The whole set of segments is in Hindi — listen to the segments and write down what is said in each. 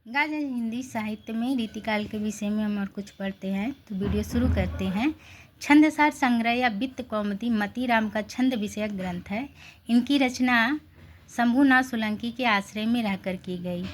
गाइस हिंदी साहित्य में रीतिकाल के विषय में हम और कुछ पढ़ते हैं तो वीडियो शुरू करते हैं। छंदसार संग्रह या वित्त कौमुदी मतीराम का छंद विषयक ग्रंथ है। इनकी रचना शंभुनाथ सोलंकी के आश्रय में रहकर की गई।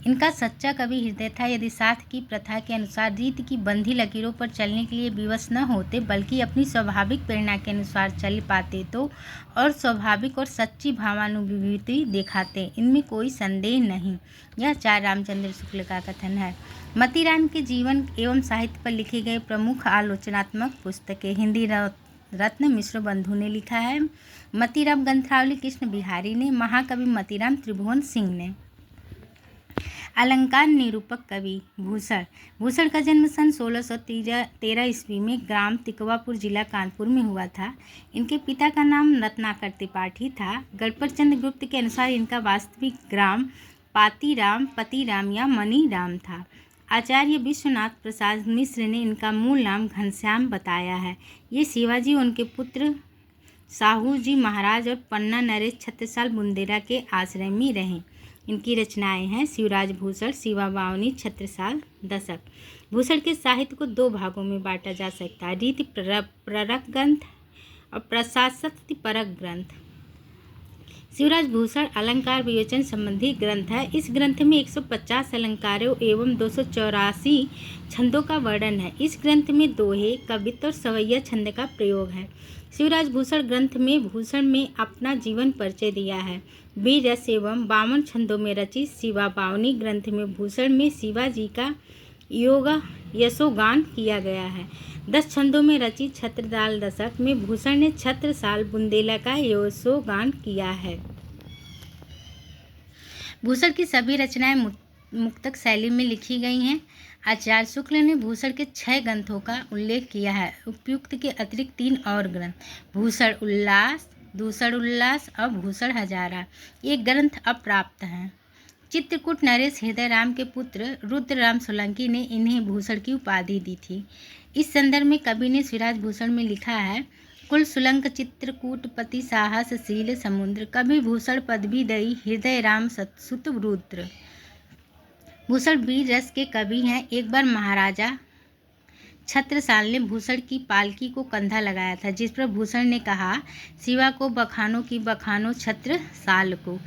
इनका सच्चा कवि हृदय था। यदि साथ की प्रथा के अनुसार रीति की बंधी लकीरों पर चलने के लिए विवश न होते बल्कि अपनी स्वाभाविक प्रेरणा के अनुसार चल पाते तो और स्वाभाविक और सच्ची भावानुभूति दिखाते, इनमें कोई संदेह नहीं। यह चार रामचंद्र शुक्ल का कथन है। मतीराम के जीवन एवं साहित्य पर लिखे गए प्रमुख आलोचनात्मक पुस्तकें। हिंदी रत्न मिश्र बंधु ने लिखा है, मतीराम ग्रंथावली कृष्ण बिहारी ने, महाकवि मतीराम त्रिभुवन सिंह ने। अलंकार निरूपक कवि भूषण का जन्म सन 1613 ईस्वी में ग्राम तिकवापुर जिला कानपुर में हुआ था। इनके पिता का नाम रत्नाकर त्रिपाठी था। गढ़पर चंद्र गुप्त के अनुसार इनका वास्तविक ग्राम पतिराम या मनीराम था। आचार्य विश्वनाथ प्रसाद मिश्र ने इनका मूल नाम घनश्याम बताया है। ये शिवाजी उनके पुत्र साहू जी महाराज और पन्ना नरेश छत्रसाल बुंदेला के आश्रय में रहे। इनकी रचनाएं हैं शिवराज भूषण, शिवा बावनी, छत्रसाल दशक। भूषण के साहित्य को दो भागों में बांटा जा सकता है, रीति परक ग्रंथ और प्रशासक्ति परक ग्रंथ। शिवराज भूषण अलंकार विवेचन संबंधी ग्रंथ है। इस ग्रंथ में 150 अलंकारों एवं 284 छंदों का वर्णन है। इस ग्रंथ में दोहे, कवित्व और सवैया छंद का प्रयोग है। शिवराज भूषण ग्रंथ में भूषण में अपना जीवन परिचय दिया है। वीर रस एवं 52 छंदों में रचित शिवा बावनी ग्रंथ में भूषण में शिवाजी का योग यशोगान किया गया है। 10 छंदों में रचित छत्रसाल दशक में भूषण ने छत्रसाल बुंदेला का यशोगान किया है। भूषण की सभी रचनाएं मुक्तक शैली में लिखी गई हैं। आचार्य शुक्ल ने भूषण के 6 ग्रंथों का उल्लेख किया है। उपयुक्त के अतिरिक्त 3 और ग्रंथ, भूषण उल्लास, दूषण उल्लास और भूषण हजारा, ये ग्रंथ अप्राप्त हैं। चित्रकूट नरेश हृदय राम के पुत्र रुद्रराम सोलंकी ने इन्हें भूषण की उपाधि दी थी। इस संदर्भ में कवि ने शिवराज भूषण में लिखा है, कुल सुलंक चित्रकूट पति साहस शील समुद्र, कभी भूषण पदवी दई हृदय राम सुत रुद्र। भूषण वीर रस के कवि हैं। एक बार महाराजा छत्रसाल ने भूषण की पालकी को कंधा लगाया था, जिस पर भूषण ने कहा, शिवा को बखानो की बखानो छत्रसाल को।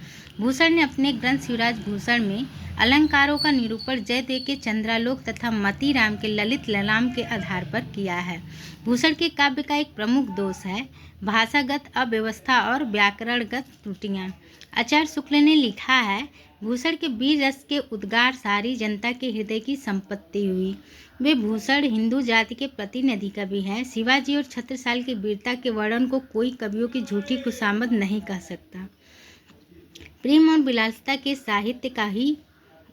भूषण ने अपने ग्रंथ शिवराज भूषण में अलंकारों का निरूपण जयदेव के चंद्रालोक तथा मतीराम के ललित ललाम के आधार पर किया है। भूषण के काव्य का एक प्रमुख दोष है भाषागत अव्यवस्था और व्याकरणगत त्रुटियाँ। आचार्य शुक्ल ने लिखा है, भूषण के वीर रस के उद्गार सारी जनता के हृदय की संपत्ति हुई। वे भूषण हिंदू जाति के प्रतिनिधि कवि हैं। शिवाजी और छत्रसाल की वीरता के वर्णन को कोई कवियों की झूठी खुशामद नहीं कह सकता। प्रेम और विलासिता के साहित्य का ही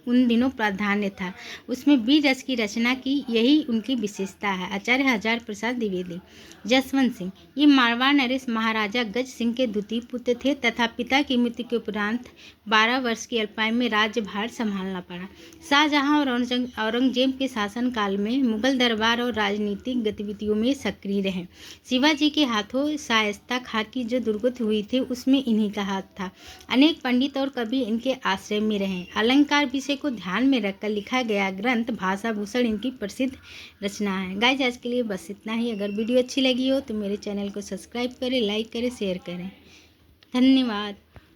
उन दिनों प्राधान्य था। उसमें वीर रस की रचना की यही उनकी विशेषता है। आचार्य हजार प्रसाद द्विवेदी। जसवंत सिंह, ये मारवाड़ नरेश महाराजा गज सिंह के द्वितीय पुत्र थे तथा पिता की मृत्यु के उपरांत 12 वर्ष की अल्पायु में राज्यभार संभालना पड़ा। शाहजहां और औरंगजेब के शासनकाल में मुगल दरबार और राजनीतिक गतिविधियों में सक्रिय रहे। शिवाजी के हाथों शायस्ता खां की जो दुर्गति हुई थी उसमें इन्हीं का हाथ था। अनेक पंडित और कवि इनके आश्रय में रहे। अलंकार विषय को ध्यान में रखकर लिखा गया ग्रंथ भाषा भूषण इनकी प्रसिद्ध रचना है। गाइस आज के लिए बस इतना ही। अगर वीडियो अच्छी लगी हो तो मेरे चैनल को सब्सक्राइब करें, लाइक करें, शेयर करें। धन्यवाद।